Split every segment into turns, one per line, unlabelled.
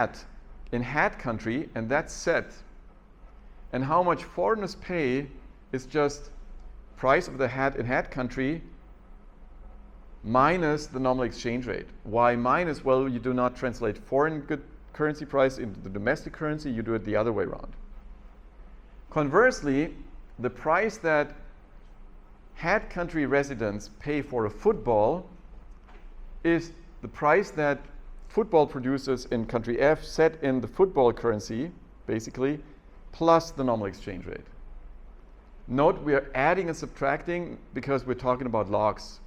hat in hat country, and that's set. And how much foreigners pay is just price of the hat in hat country minus the nominal exchange rate. Why minus? Well, you do not translate foreign good currency price into the domestic currency, you do it the other way around. Conversely, the price that hat country residents pay for a football is the price that football producers in country F set in the football currency, basically, plus the nominal exchange rate. Note we are adding and subtracting because we're talking about logs.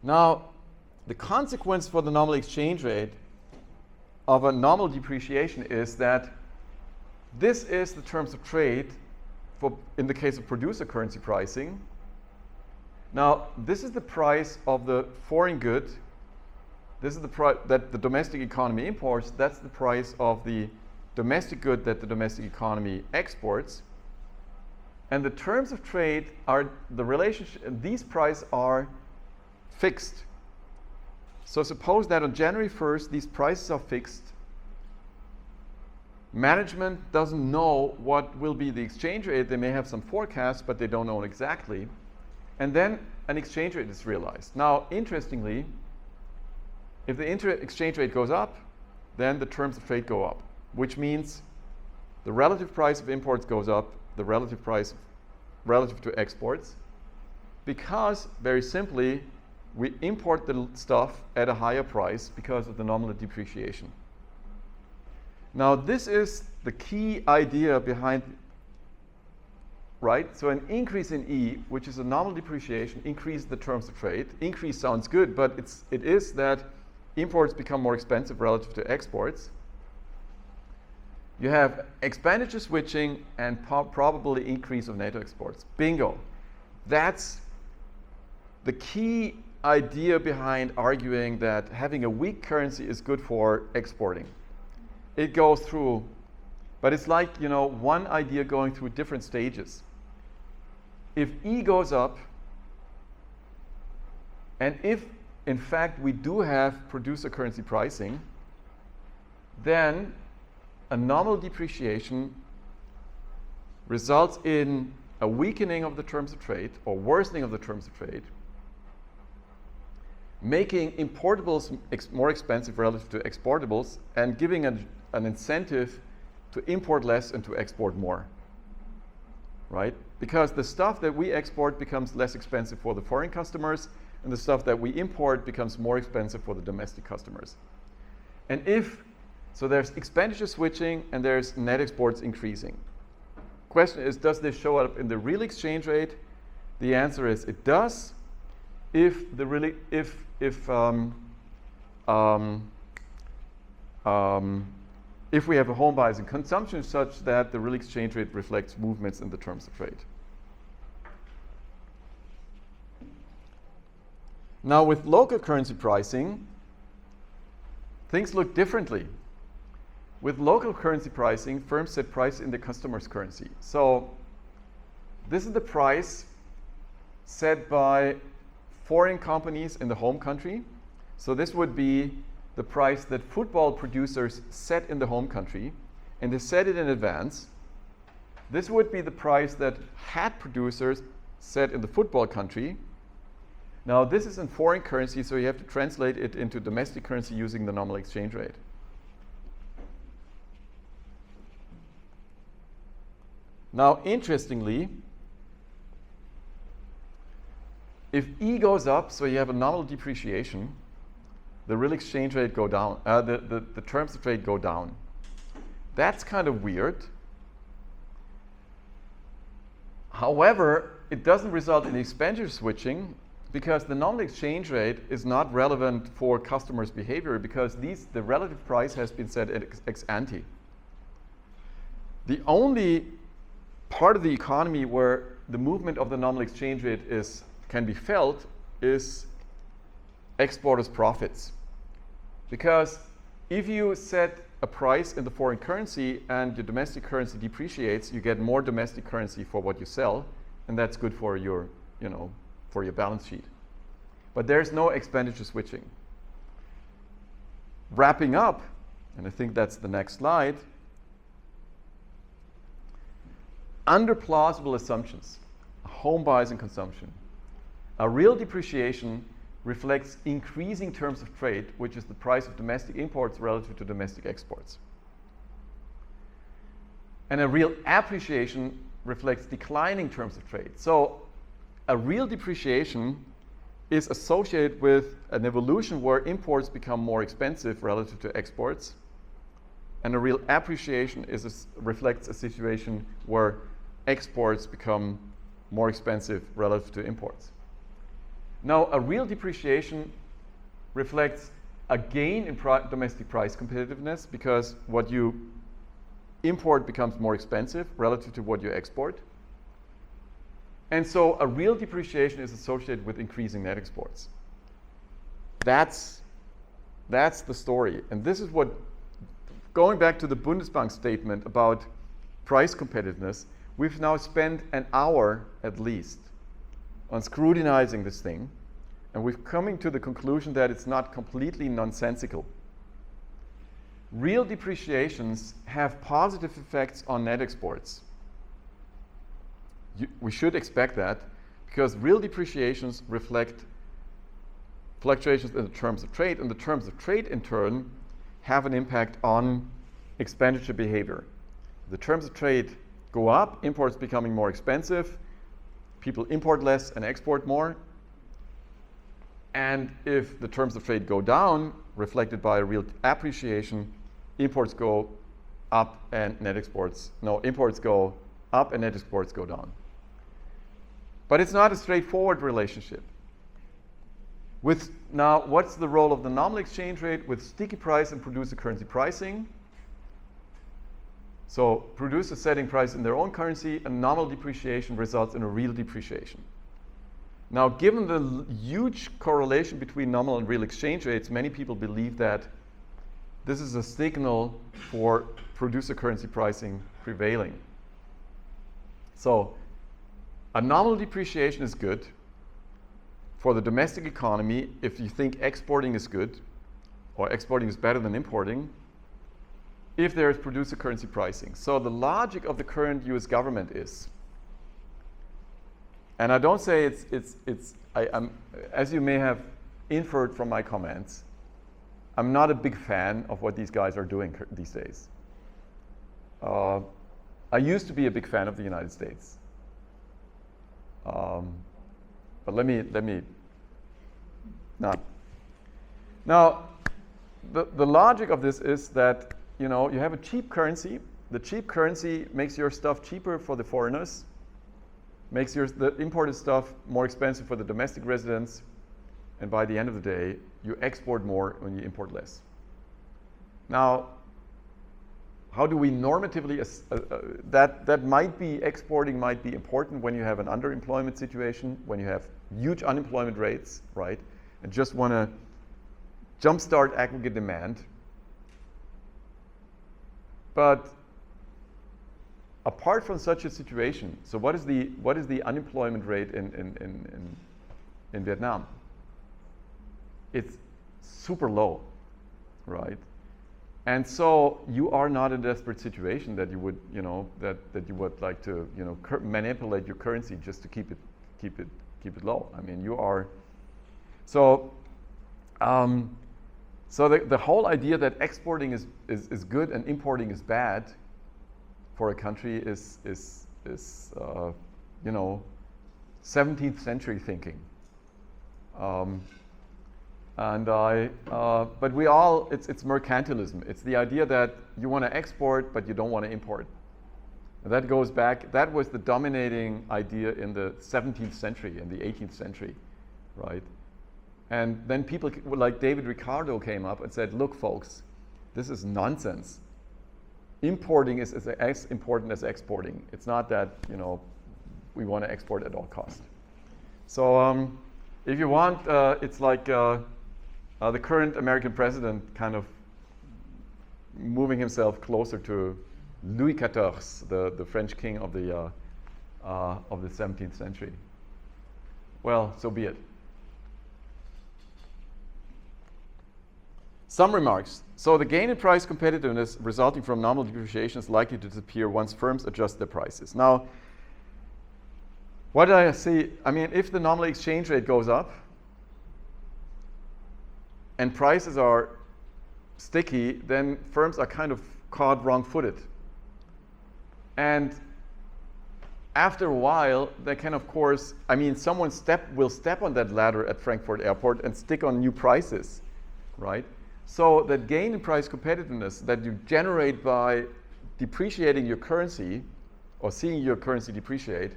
Now, the consequence for the nominal exchange rate of a nominal depreciation is that this is the terms of trade for, in the case of producer currency pricing. Now, this is the price of the foreign good. This is the price that the domestic economy imports. That's the price of the domestic good that the domestic economy exports. And the terms of trade are the relationship, these prices are fixed. So suppose that on January 1st, these prices are fixed. Management doesn't know what will be the exchange rate. They may have some forecasts, but they don't know exactly. And then an exchange rate is realized. Now, interestingly, if the exchange rate goes up, then the terms of trade go up, which means the relative price of imports goes up, the relative price relative to exports, because very simply, we import the stuff at a higher price because of the nominal depreciation. Now, this is the key idea behind, right? So an increase in E, which is a nominal depreciation, increases the terms of trade. Increase sounds good, but it is that imports become more expensive relative to exports. You have expenditure switching and probably increase of NATO exports. Bingo. That's the key idea behind arguing that having a weak currency is good for exporting. It goes through, but it's like, you know, one idea going through different stages. If E goes up, and if in fact we do have producer currency pricing, then a nominal depreciation results in a weakening of the terms of trade or worsening of the terms of trade, making importables more expensive relative to exportables and giving an incentive to import less and to export more, right? Because the stuff that we export becomes less expensive for the foreign customers, and the stuff that we import becomes more expensive for the domestic customers. And so there's expenditure switching and there's net exports increasing. Question is, does this show up in the real exchange rate? The answer is it does. If we have a home bias in consumption such that the real exchange rate reflects movements in the terms of trade. Now, with local currency pricing, things look differently. With local currency pricing, firms set price in the customer's currency. So this is the price set by foreign companies in the home country. So this would be the price that football producers set in the home country, and they set it in advance. This would be the price that hat producers set in the football country. Now, this is in foreign currency, so you have to translate it into domestic currency using the nominal exchange rate. Now, interestingly, if E goes up, so you have a nominal depreciation, the real exchange rate go down, the terms of trade go down. That's kind of weird. However, it doesn't result in expenditure switching because the nominal exchange rate is not relevant for customers' behavior because the relative price has been set at ex ante. The only part of the economy where the movement of the nominal exchange rate can be felt is exporters' profits. Because if you set a price in the foreign currency and your domestic currency depreciates, you get more domestic currency for what you sell, and that's good for your balance sheet. But there's no expenditure switching. wrapping up, and I think that's the next slide, under plausible assumptions, home buys and consumption, a real depreciation reflects increasing terms of trade, which is the price of domestic imports relative to domestic exports. And a real appreciation reflects declining terms of trade. So a real depreciation is associated with an evolution where imports become more expensive relative to exports. And a real appreciation reflects a situation where exports become more expensive relative to imports. Now, a real depreciation reflects a gain in domestic price competitiveness because what you import becomes more expensive relative to what you export. And so a real depreciation is associated with increasing net exports. That's the story. And this is what, going back to the Bundesbank statement about price competitiveness, we've now spent an hour at least on scrutinizing this thing, and we're coming to the conclusion that it's not completely nonsensical. Real depreciations have positive effects on net exports. We should expect that because real depreciations reflect fluctuations in the terms of trade, and the terms of trade in turn have an impact on expenditure behavior. The terms of trade go up, imports becoming more expensive, people import less and export more. And if the terms of trade go down, reflected by a real appreciation, imports go up and imports go up and net exports go down. But it's not a straightforward relationship. Now, what's the role of the nominal exchange rate with sticky price and producer currency pricing? So producers setting price in their own currency, and nominal depreciation results in a real depreciation. Now, given the huge correlation between nominal and real exchange rates, many people believe that this is a signal for producer currency pricing prevailing. So a nominal depreciation is good for the domestic economy if you think exporting is good, or exporting is better than importing, if there is producer currency pricing. So the logic of the current US government is, and I don't say I'm, as you may have inferred from my comments, I'm not a big fan of what these guys are doing these days. I used to be a big fan of the United States. But let me not. Now, the logic of this is that you have a cheap currency. The cheap currency makes your stuff cheaper for the foreigners, makes the imported stuff more expensive for the domestic residents, and by the end of the day, you export more when you import less. Now, how do we normatively, that might be, exporting might be important when you have an underemployment situation, when you have huge unemployment rates, right? And just want to jumpstart aggregate demand. But apart from such a situation, so what is the unemployment rate in Vietnam? It's super low, right? And so you are not in a desperate situation that you would, that you would like to, manipulate your currency just to keep it low. I mean, you are. So, the whole idea that exporting is good and importing is bad for a country is 17th century thinking. But it's mercantilism. It's the idea that you want to export, but you don't want to import. And that goes back, that was the dominating idea in the 17th century and the 18th century, right? And then people like David Ricardo came up and said, look, folks, this is nonsense. Importing is as important as exporting. It's not that, we want to export at all costs. So if you want, it's like the current American president kind of moving himself closer to Louis XIV, the French king of the 17th century. Well, so be it. Some remarks. So the gain in price competitiveness resulting from nominal depreciation is likely to disappear once firms adjust their prices. Now, what did I see? I mean, if the nominal exchange rate goes up and prices are sticky, then firms are kind of caught wrong-footed. And after a while, they can, of course, I mean, someone will step on that ladder at Frankfurt Airport and stick on new prices, right? So that gain in price competitiveness that you generate by depreciating your currency or seeing your currency depreciate,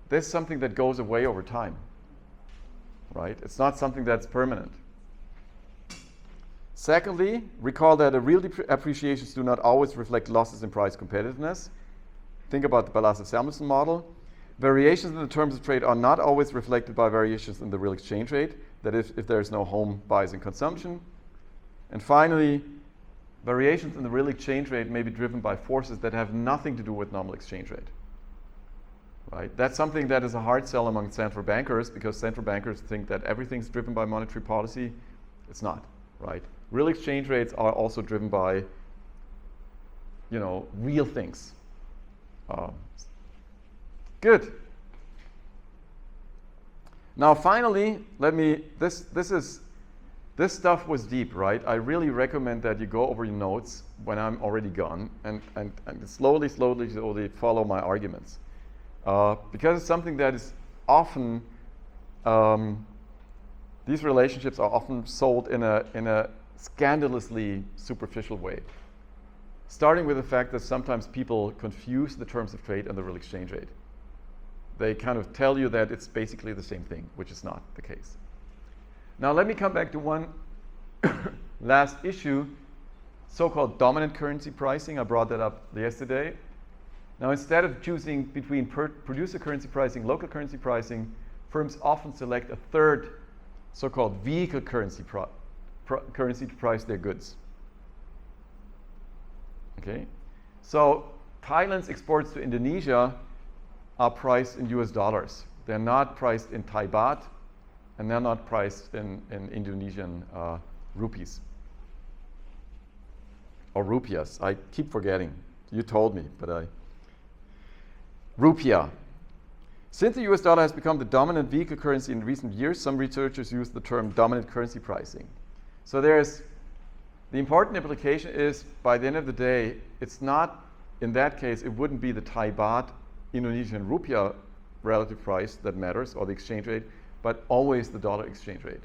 this is something that goes away over time, right? It's not something that's permanent. Secondly, recall that real appreciations do not always reflect losses in price competitiveness. Think about the Balazs-Samuelson model. Variations in the terms of trade are not always reflected by variations in the real exchange rate, that if there's no home buys and consumption. And finally, variations in the real exchange rate may be driven by forces that have nothing to do with nominal exchange rate. Right? That's something that is a hard sell among central bankers, because central bankers think that everything's driven by monetary policy. It's not, right? Real exchange rates are also driven by, real things. Good. Now, finally, this stuff was deep, right? I really recommend that you go over your notes when I'm already gone and slowly follow my arguments. Because it's something that is often, these relationships are often sold in a scandalously superficial way. Starting with the fact that sometimes people confuse the terms of trade and the real exchange rate. They kind of tell you that it's basically the same thing, which is not the case. Now let me come back to one last issue, so-called dominant currency pricing. I brought that up yesterday. Now instead of choosing between producer currency pricing, local currency pricing, firms often select a third so-called vehicle currency currency to price their goods. Okay, so Thailand's exports to Indonesia are priced in US dollars. They're not priced in Thai baht, and they're not priced in Indonesian rupees. Or rupiahs. I keep forgetting. You told me, but rupiah. Since the US dollar has become the dominant vehicle currency in recent years, some researchers use the term dominant currency pricing. So the important implication is, by the end of the day, it's not, in that case, it wouldn't be the Thai baht, Indonesian rupiah relative price that matters, or the exchange rate, but always the dollar exchange rate.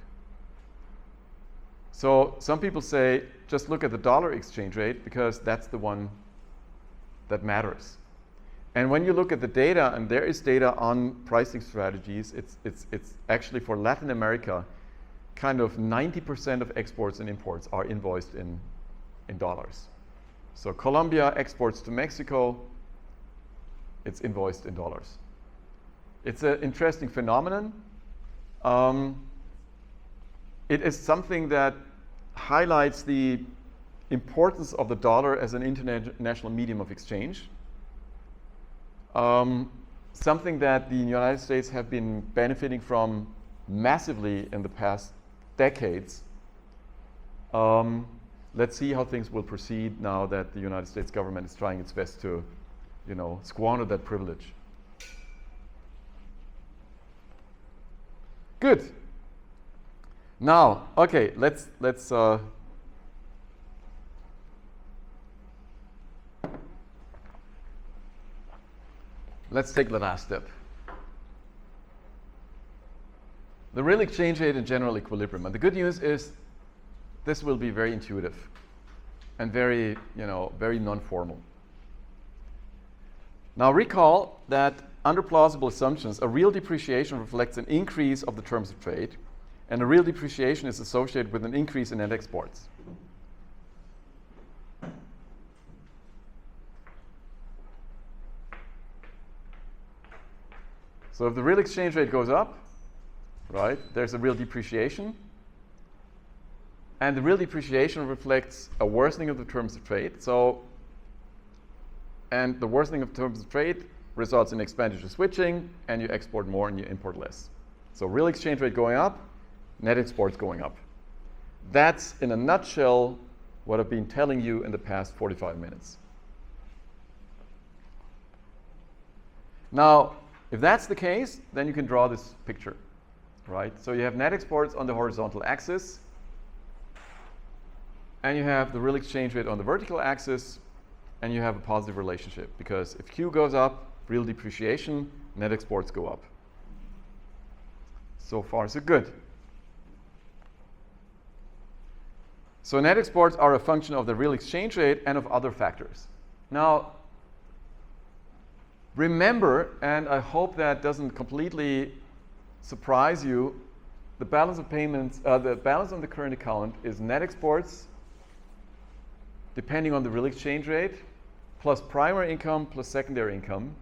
So some people say, just look at the dollar exchange rate, because that's the one that matters. And when you look at the data, and there is data on pricing strategies, it's actually for Latin America, kind of 90% of exports and imports are invoiced in dollars. So Colombia exports to Mexico, it's invoiced in dollars. It's an interesting phenomenon. It is something that highlights the importance of the dollar as an international medium of exchange. Something that the United States have been benefiting from massively in the past decades. Let's see how things will proceed now that the United States government is trying its best to, squander that privilege. Good. Now, okay, let's take the last step. The real exchange rate and general equilibrium. And the good news is this will be very intuitive and very non-formal. Now recall that under plausible assumptions, a real depreciation reflects an increase of the terms of trade, and a real depreciation is associated with an increase in net exports. So if the real exchange rate goes up, right, there's a real depreciation. And the real depreciation reflects a worsening of the terms of trade. And the worsening of terms of trade results in expenditure switching, and you export more and you import less. So real exchange rate going up, net exports going up. That's, in a nutshell, what I've been telling you in the past 45 minutes. Now, if that's the case, then you can draw this picture, right? So you have net exports on the horizontal axis, and you have the real exchange rate on the vertical axis, and you have a positive relationship, because if Q goes up, real depreciation, net exports go up. So far, so good. So net exports are a function of the real exchange rate and of other factors. Now, remember, and I hope that doesn't completely surprise you, the balance of payments, the balance on the current account is net exports, depending on the real exchange rate, plus primary income plus secondary income.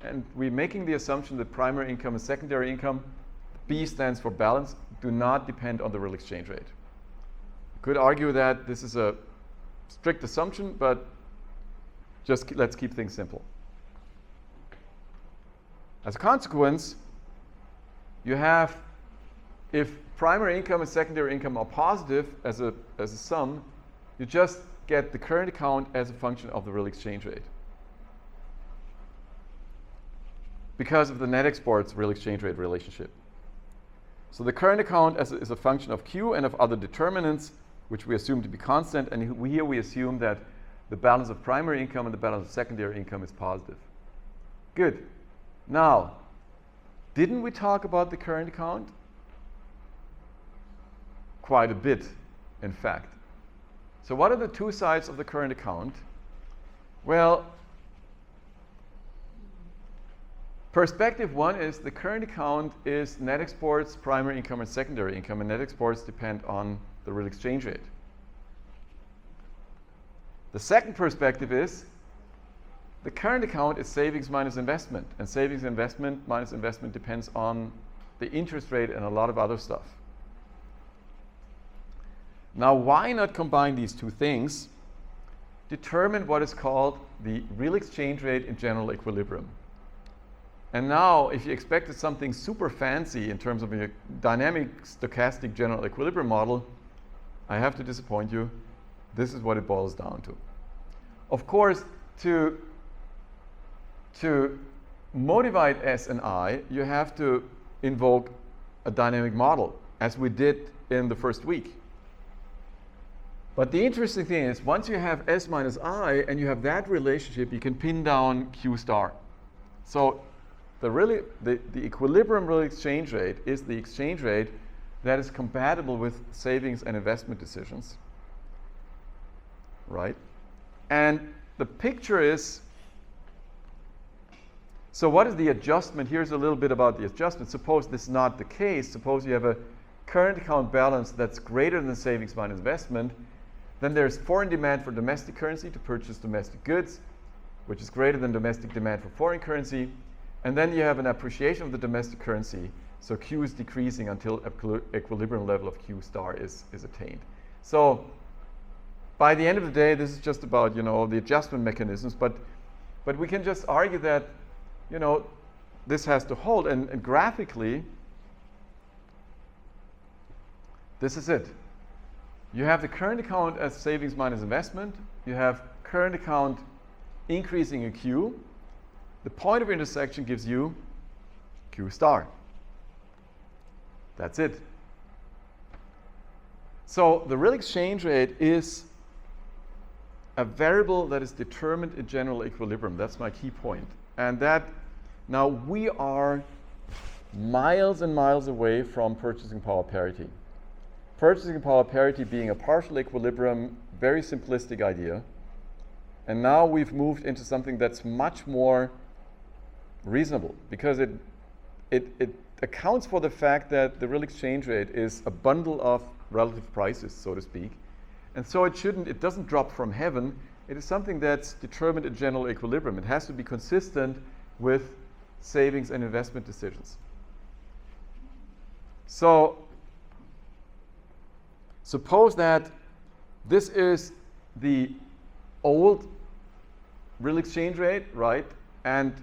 And we're making the assumption that primary income and secondary income, B stands for balance, do not depend on the real exchange rate. You could argue that this is a strict assumption, but just let's keep things simple. As a consequence, you have, if primary income and secondary income are positive as a sum, you just get the current account as a function of the real exchange rate, because of the net exports real exchange rate relationship. So the current account is a function of Q and of other determinants, which we assume to be constant, and here we assume that the balance of primary income and the balance of secondary income is positive. Good. Now, didn't we talk about the current account? Quite a bit, in fact. So what are the two sides of the current account? Well, perspective one is the current account is net exports, primary income, and secondary income, and net exports depend on the real exchange rate. The second perspective is the current account is savings minus investment, and savings investment minus investment depends on the interest rate and a lot of other stuff. Now, why not combine these two things? Determine what is called the real exchange rate in general equilibrium. And now, if you expected something super fancy in terms of a dynamic stochastic general equilibrium model, I have to disappoint you. This is what it boils down to. Of course, to motivate S and I, you have to invoke a dynamic model, as we did in the first week. But the interesting thing is, once you have S minus I and you have that relationship, you can pin down Q star. So the equilibrium real exchange rate is the exchange rate that is compatible with savings and investment decisions, right? And the picture is, so what is the adjustment? Here's a little bit about the adjustment. Suppose this is not the case. Suppose you have a current account balance that's greater than savings minus investment. Then there's foreign demand for domestic currency to purchase domestic goods, which is greater than domestic demand for foreign currency. And then you have an appreciation of the domestic currency. So Q is decreasing until equilibrium level of Q star is attained. So by the end of the day, this is just about, the adjustment mechanisms. But we can just argue that, this has to hold. And graphically, this is it. You have the current account as savings minus investment. You have current account increasing in Q. The point of intersection gives you Q star. That's it. So the real exchange rate is a variable that is determined in general equilibrium. That's my key point. And that now we are miles and miles away from purchasing power parity. Purchasing power parity being a partial equilibrium, very simplistic idea. And now we've moved into something that's much more reasonable, because it accounts for the fact that the real exchange rate is a bundle of relative prices, so to speak. And so it doesn't drop from heaven. It is something that's determined in general equilibrium. It has to be consistent with savings and investment decisions. So suppose that this is the old real exchange rate, right? And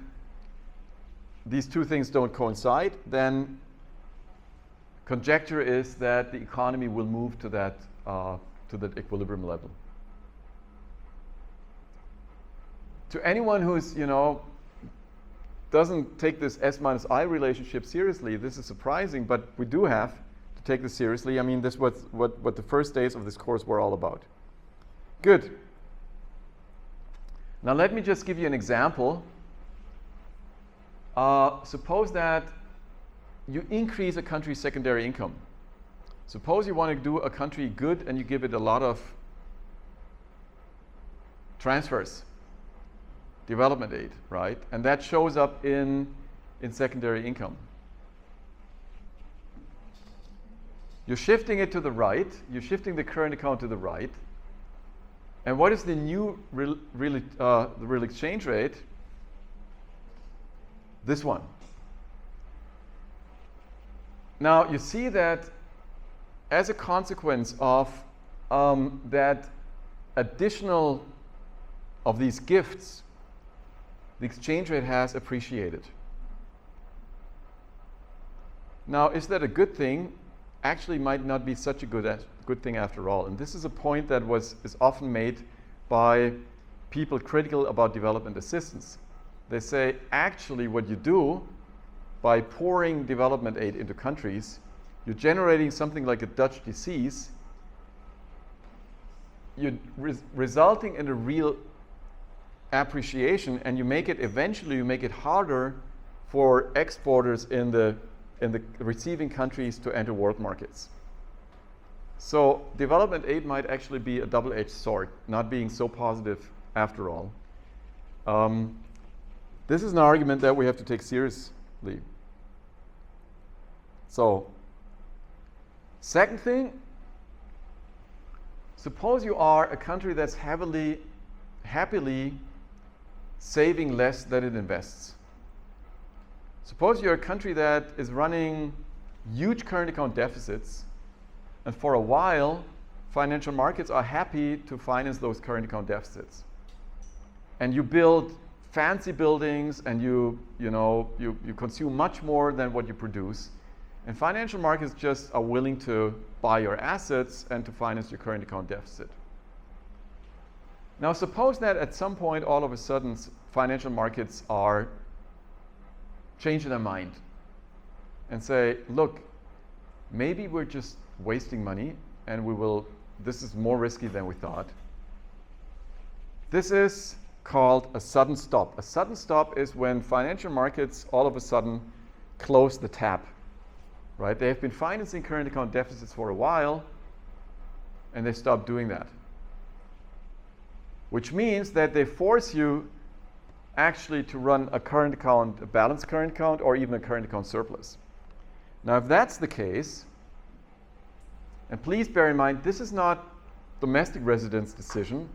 these two things don't coincide, then conjecture is that the economy will move to that to that equilibrium level. To anyone who's, doesn't take this S minus I relationship seriously, this is surprising, but we do have to take this seriously. I mean, this was what the first days of this course were all about. Good. Now let me just give you an example. Suppose that you increase a country's secondary income. Suppose you want to do a country good and you give it a lot of transfers, development aid, right? And that shows up in secondary income. You're shifting it to the right. You're shifting the current account to the right. And what is the new the real exchange rate? This one. Now you see that as a consequence of that additional of these gifts, the exchange rate has appreciated. Now, is that a good thing? Actually, might not be such a good thing after all. And this is a point that is often made by people critical about development assistance. They say, actually, what you do by pouring development aid into countries, you're generating something like a Dutch disease. You're resulting in a real appreciation, and you make it harder for exporters in the receiving countries to enter world markets. So development aid might actually be a double-edged sword, not being so positive after all. This is an argument that we have to take seriously. So, second thing, suppose you are a country that's happily saving less than it invests. Suppose you're a country that is running huge current account deficits, and for a while, financial markets are happy to finance those current account deficits. And you build fancy buildings, and you consume much more than what you produce. And financial markets just are willing to buy your assets and to finance your current account deficit. Now suppose that at some point, all of a sudden, financial markets are changing their mind and say, look, maybe we're just wasting money and this is more risky than we thought. This is called a sudden stop. A sudden stop is when financial markets all of a sudden close the tap, right? They have been financing current account deficits for a while and they stop doing that. Which means that they force you actually to run a current account, a balanced current account, or even a current account surplus. Now, if that's the case, and please bear in mind, this is not domestic residents' decision,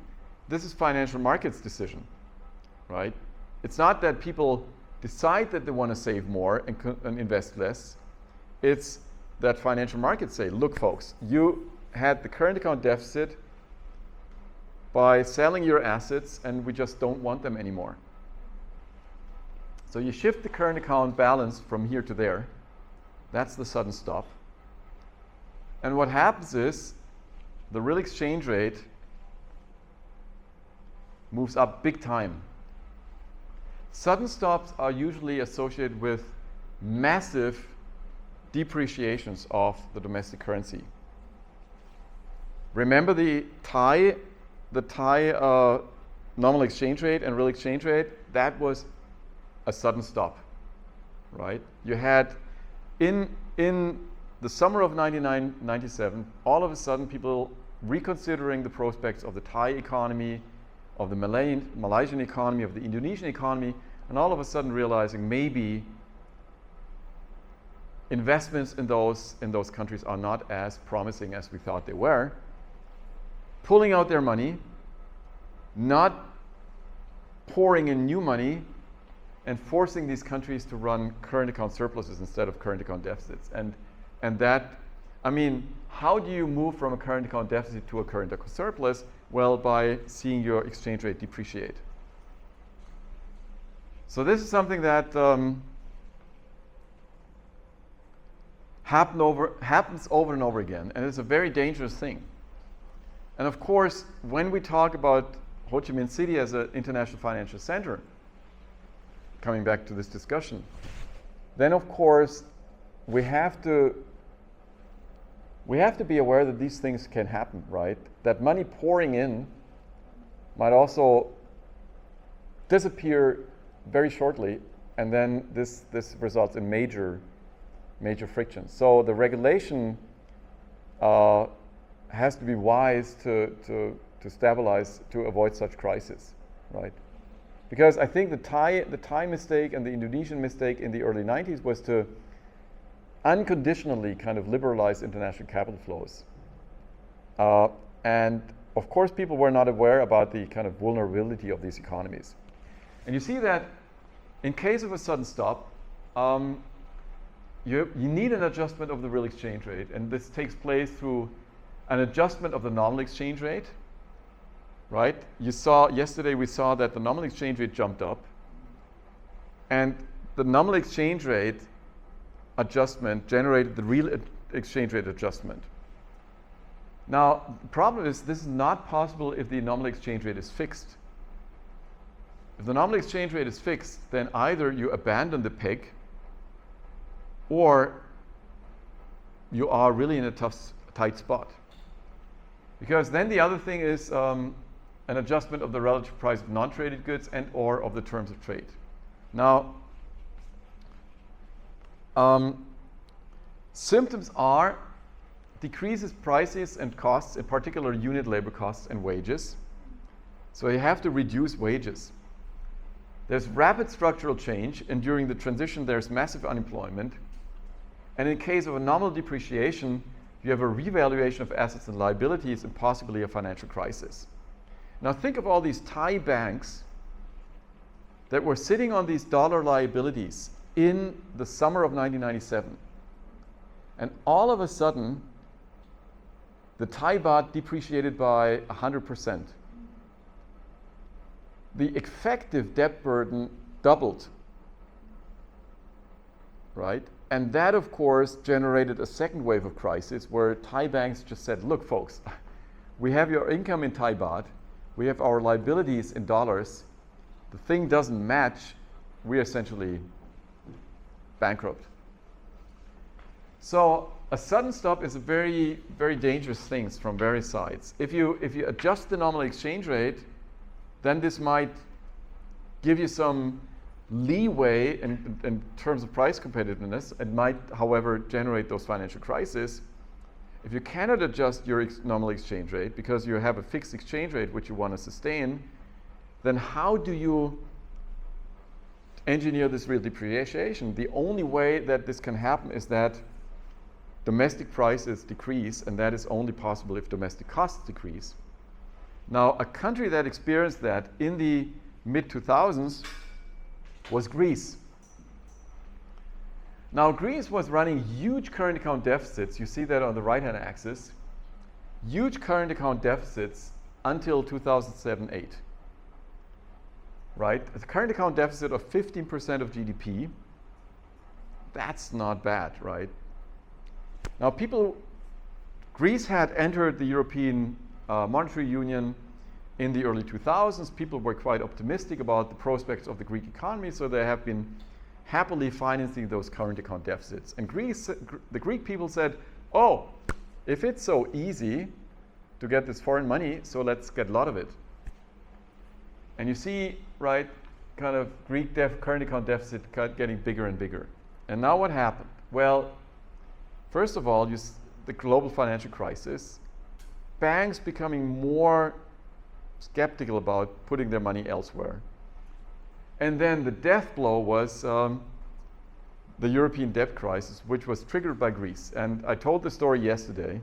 this is financial markets' decision, right? It's not that people decide that they want to save more and invest less. It's that financial markets say, look, folks, you had the current account deficit by selling your assets, and we just don't want them anymore. So you shift the current account balance from here to there. That's the sudden stop. And what happens is the real exchange rate moves up big time. Sudden stops are usually associated with massive depreciations of the domestic currency. Remember the Thai nominal exchange rate and real exchange rate? That was a sudden stop, right? You had in the summer of 1997, all of a sudden people reconsidering the prospects of the Thai economy, of the Malaysian economy, of the Indonesian economy, and all of a sudden realizing maybe investments in those countries are not as promising as we thought they were, pulling out their money, not pouring in new money, and forcing these countries to run current account surpluses instead of current account deficits. And that, I mean, how do you move from a current account deficit to a current account surplus? Well, by seeing your exchange rate depreciate. So this is something that happens over and over again, and it's a very dangerous thing. And of course, when we talk about Ho Chi Minh City as an international financial center, coming back to this discussion, then of course we have to be aware that these things can happen, right? That money pouring in might also disappear very shortly, and then this results in major frictions. So the regulation has to be wise to stabilize, to avoid such crisis, right? Because I think the Thai mistake and the Indonesian mistake in the early 90s was to unconditionally kind of liberalize international capital flows. And of course, people were not aware about the kind of vulnerability of these economies. And you see that in case of a sudden stop, you need an adjustment of the real exchange rate. And this takes place through an adjustment of the nominal exchange rate, right? Yesterday we saw that the nominal exchange rate jumped up. And the nominal exchange rate adjustment generated the real exchange rate adjustment. Now, the problem is this is not possible if the nominal exchange rate is fixed. If the nominal exchange rate is fixed, then either you abandon the peg or you are really in a tight spot. Because then the other thing is an adjustment of the relative price of non-traded goods and or of the terms of trade. Now, symptoms are decreases prices and costs, in particular unit labor costs and wages. So you have to reduce wages. There's rapid structural change, and during the transition there's massive unemployment. And in case of a nominal depreciation, you have a revaluation of assets and liabilities and possibly a financial crisis. Now think of all these Thai banks that were sitting on these dollar liabilities in the summer of 1997. And all of a sudden, the Thai baht depreciated by 100%. The effective debt burden doubled, right? And that, of course, generated a second wave of crisis where Thai banks just said, look, folks, we have your income in Thai baht, we have our liabilities in dollars, the thing doesn't match, we're essentially bankrupt. So a sudden stop is a very, very dangerous thing from various sides. If you adjust the nominal exchange rate, then this might give you some leeway in terms of price competitiveness. It might, however, generate those financial crises. If you cannot adjust your nominal exchange rate because you have a fixed exchange rate which you want to sustain, then how do you engineer this real depreciation? The only way that this can happen is that domestic prices decrease, and that is only possible if domestic costs decrease. Now, a country that experienced that in the mid-2000s was Greece. Now, Greece was running huge current account deficits. You see that on the right-hand axis. Huge current account deficits until 2007-8. Right? A current account deficit of 15% of GDP. That's not bad, right? Now, Greece had entered the European Monetary Union in the early 2000s. People were quite optimistic about the prospects of the Greek economy, so they have been happily financing those current account deficits. And the Greek people said, oh, if it's so easy to get this foreign money, so let's get a lot of it. And you see, right, kind of Greek current account deficit getting bigger and bigger. And now what happened? Well, first of all, the global financial crisis, banks becoming more skeptical about putting their money elsewhere. And then the death blow was the European debt crisis, which was triggered by Greece. And I told the story yesterday.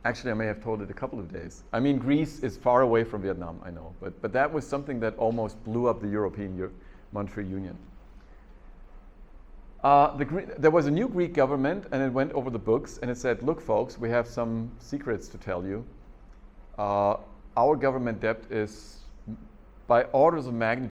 Actually, I may have told it a couple of days. I mean, Greece is far away from Vietnam, I know. But that was something that almost blew up the European Monetary Union. There was a new Greek government, and it went over the books, and it said, look, folks, we have some secrets to tell you. Our government debt is by orders of magnitude